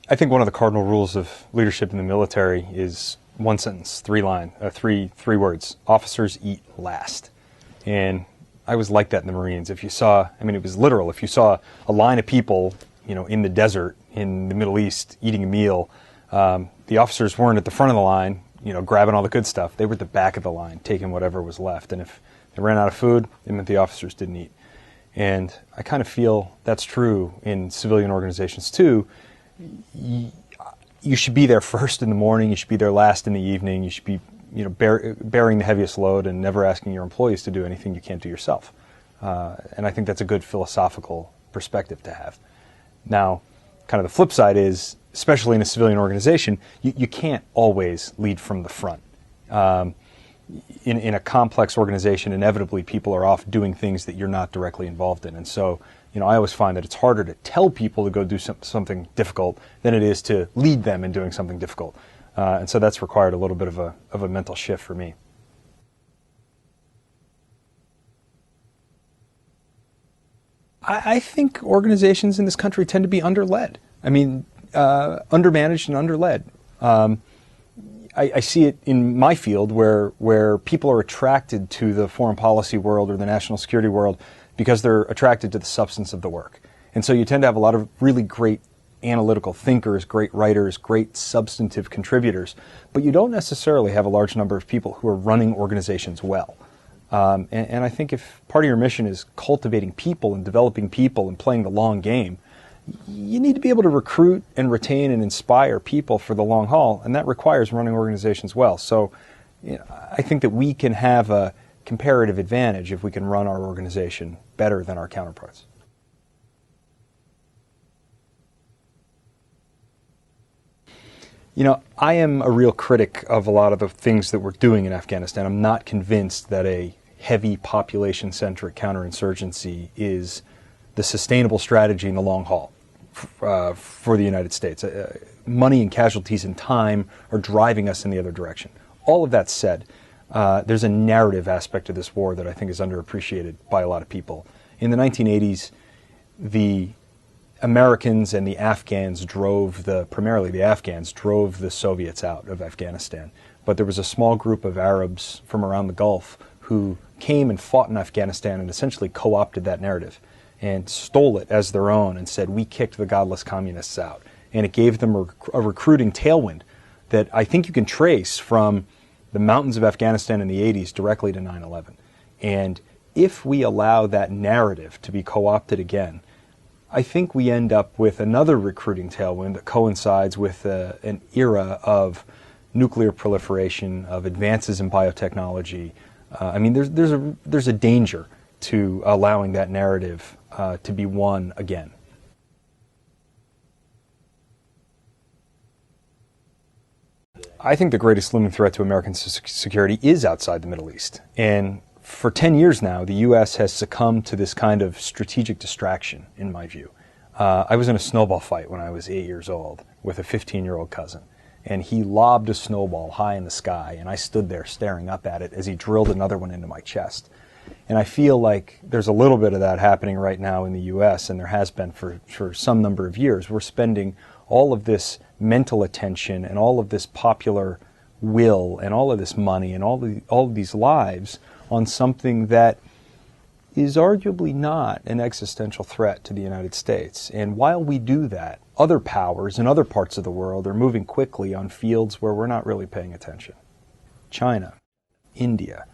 I think one of the cardinal rules of leadership in the military is one sentence, three words: officers eat last. And I was like that in the Marines. If you saw, I mean, it was literal. If you saw a line of people, in the desert in the Middle East eating a meal, the officers weren't at the front of the line, grabbing all the good stuff. They were at the back of the line, taking whatever was left. And if they ran out of food, it meant the officers didn't eat. And I kind of feel that's true in civilian organizations too. You should be there first in the morning. You should be there last in the evening. You should be, bearing the heaviest load and never asking your employees to do anything you can't do yourself. And I think that's a good philosophical perspective to have. Now, kind of the flip side is, especially in a civilian organization, you can't always lead from the front. In a complex organization, inevitably people are off doing things that you're not directly involved in. And so, I always find that it's harder to tell people to go do something difficult than it is to lead them in doing something difficult. And so that's required a little bit of a mental shift for me. I think organizations in this country tend to be underled. I mean, undermanaged and underled. I see it in my field where people are attracted to the foreign policy world or the national security world because they're attracted to the substance of the work. And so you tend to have a lot of really great analytical thinkers, great writers, great substantive contributors, but you don't necessarily have a large number of people who are running organizations well. And I think if part of your mission is cultivating people and developing people and playing the long game, you need to be able to recruit and retain and inspire people for the long haul, and that requires running organizations well. So I think that we can have a comparative advantage if we can run our organization better than our counterparts. I am a real critic of a lot of the things that we're doing in Afghanistan. I'm not convinced that a heavy population-centric counterinsurgency is the sustainable strategy in the long haul for the United States. Money and casualties and time are driving us in the other direction. All of that said, there's a narrative aspect of this war that I think is underappreciated by a lot of people. In the 1980s, the Americans and the Afghans primarily the Afghans drove the Soviets out of Afghanistan. But there was a small group of Arabs from around the Gulf who came and fought in Afghanistan and essentially co-opted that narrative and stole it as their own and said, we kicked the godless communists out. And it gave them a recruiting tailwind that I think you can trace from the mountains of Afghanistan in the 80s directly to 9/11. And if we allow that narrative to be co-opted again, I think we end up with another recruiting tailwind that coincides with an era of nuclear proliferation, of advances in biotechnology. There's a danger to allowing that narrative to be won again. I think the greatest looming threat to American security is outside the Middle East. And for 10 years now, the U.S. has succumbed to this kind of strategic distraction, in my view. I was in a snowball fight when I was 8 years old with a 15-year-old cousin. And he lobbed a snowball high in the sky, and I stood there staring up at it as he drilled another one into my chest. And I feel like there's a little bit of that happening right now in the U.S., and there has been for some number of years. We're spending all of this mental attention and all of this popular will and all of this money and all of these lives on something that is arguably not an existential threat to the United States. And while we do that, other powers in other parts of the world are moving quickly on fields where we're not really paying attention. China, India.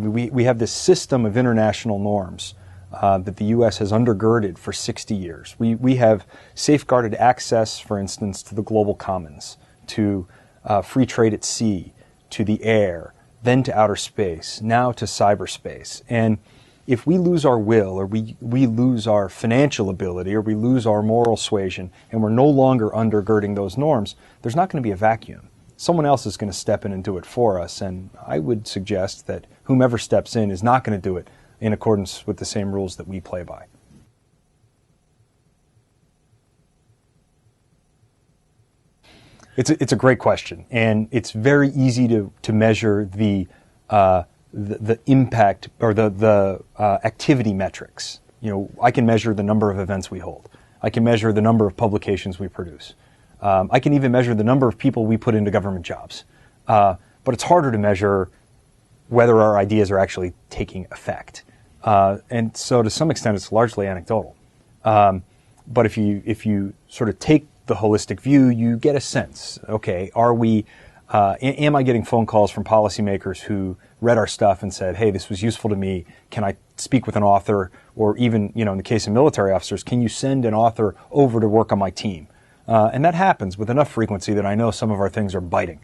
We have this system of international norms that the U.S. has undergirded for 60 years. We have safeguarded access, for instance, to the global commons, to free trade at sea, to the air, then to outer space, now to cyberspace. And if we lose our will, or we lose our financial ability, or we lose our moral suasion, and we're no longer undergirding those norms, there's not going to be a vacuum. Someone else is going to step in and do it for us, and I would suggest that whomever steps in is not going to do it in accordance with the same rules that we play by. It's a great question, and it's very easy to measure the impact or the activity metrics. I can measure the number of events we hold. I can measure the number of publications we produce. I can even measure the number of people we put into government jobs. But it's harder to measure whether our ideas are actually taking effect. And so to some extent, it's largely anecdotal. But if you sort of take the holistic view, you get a sense, okay, am I getting phone calls from policymakers who read our stuff and said, hey, this was useful to me, can I speak with an author? Or even, in the case of military officers, can you send an author over to work on my team? And that happens with enough frequency that I know some of our things are biting.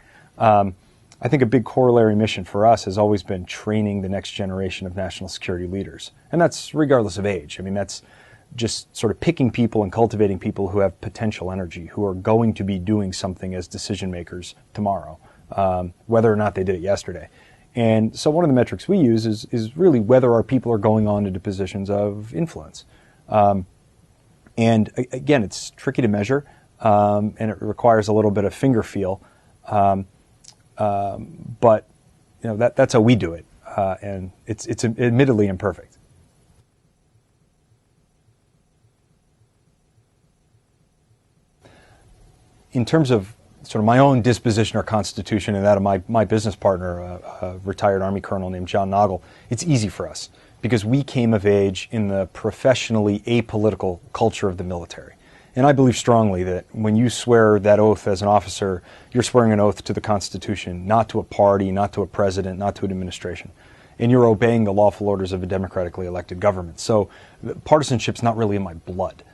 I think a big corollary mission for us has always been training the next generation of national security leaders. And that's regardless of age. I mean, that's just sort of picking people and cultivating people who have potential energy, who are going to be doing something as decision makers tomorrow, whether or not they did it yesterday. And so one of the metrics we use is really whether our people are going on into positions of influence. And again, it's tricky to measure, and it requires a little bit of finger feel. But that's how we do it, and it's admittedly imperfect. In terms of sort of my own disposition or constitution and that of my business partner, a retired Army colonel named John Noggle, it's easy for us because we came of age in the professionally apolitical culture of the military. And I believe strongly that when you swear that oath as an officer, you're swearing an oath to the Constitution, not to a party, not to a president, not to an administration. And you're obeying the lawful orders of a democratically elected government. So partisanship's not really in my blood.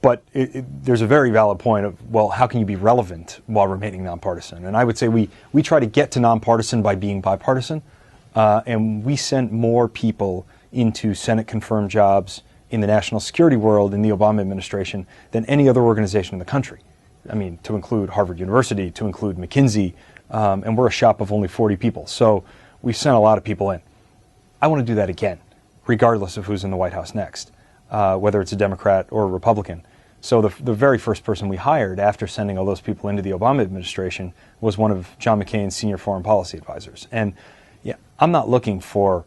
But there's a very valid point of, well, how can you be relevant while remaining nonpartisan? And I would say we try to get to nonpartisan by being bipartisan. And we sent more people into Senate-confirmed jobs in the national security world in the Obama administration than any other organization in the country. I mean, to include Harvard University, to include McKinsey, and we're a shop of only 40 people. So we've sent a lot of people in. I want to do that again, regardless of who's in the White House next, whether it's a Democrat or a Republican. So the very first person we hired after sending all those people into the Obama administration was one of John McCain's senior foreign policy advisors. And yeah, I'm not looking for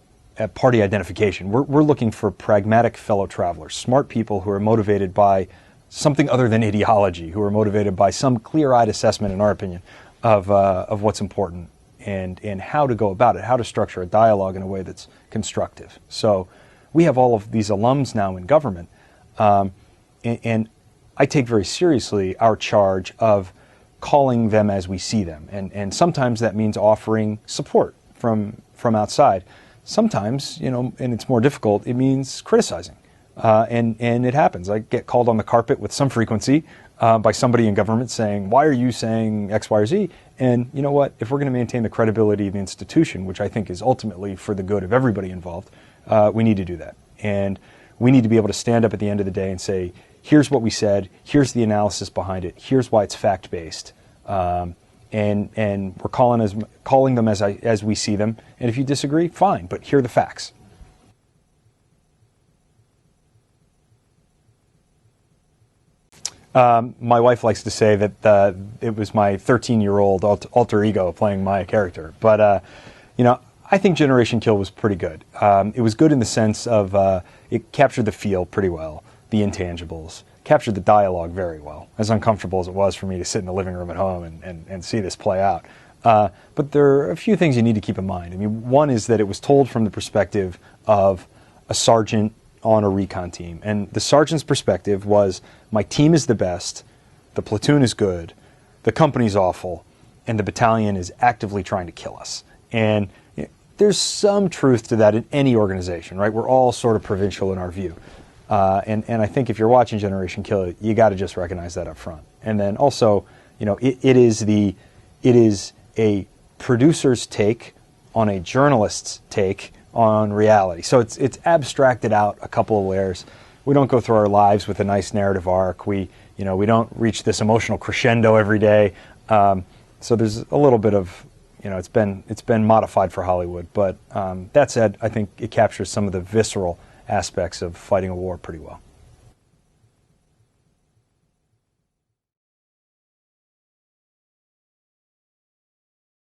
party identification. We're looking for pragmatic fellow travelers, smart people who are motivated by something other than ideology, who are motivated by some clear-eyed assessment, in our opinion, of what's important and how to go about it, how to structure a dialogue in a way that's constructive. So we have all of these alums now in government, and I take very seriously our charge of calling them as we see them. And sometimes that means offering support from outside. Sometimes, and it's more difficult, it means criticizing. And it happens. I get called on the carpet with some frequency by somebody in government saying, why are you saying X, Y, or Z? And you know what? If we're going to maintain the credibility of the institution, which I think is ultimately for the good of everybody involved, we need to do that. And we need to be able to stand up at the end of the day and say, here's what we said, here's the analysis behind it, here's why it's fact-based. And we're calling them as we see them. And if you disagree, fine, but here are the facts. My wife likes to say that it was my 13-year-old alter ego playing my character. But, I think Generation Kill was pretty good. It was good in the sense of it captured the feel pretty well, the intangibles. Captured the dialogue very well, as uncomfortable as it was for me to sit in the living room at home and see this play out. But there are a few things you need to keep in mind. I mean, one is that it was told from the perspective of a sergeant on a recon team. And the sergeant's perspective was, my team is the best, the platoon is good, the company's awful, and the battalion is actively trying to kill us. And there's some truth to that in any organization, right? We're all sort of provincial in our view. And I think if you're watching Generation Kill, you got to just recognize that up front. And then also, it is a producer's take on a journalist's take on reality. So it's abstracted out a couple of layers. We don't go through our lives with a nice narrative arc. We don't reach this emotional crescendo every day. So there's a little bit of, it's been modified for Hollywood. But that said, I think it captures some of the visceral aspects of fighting a war pretty well.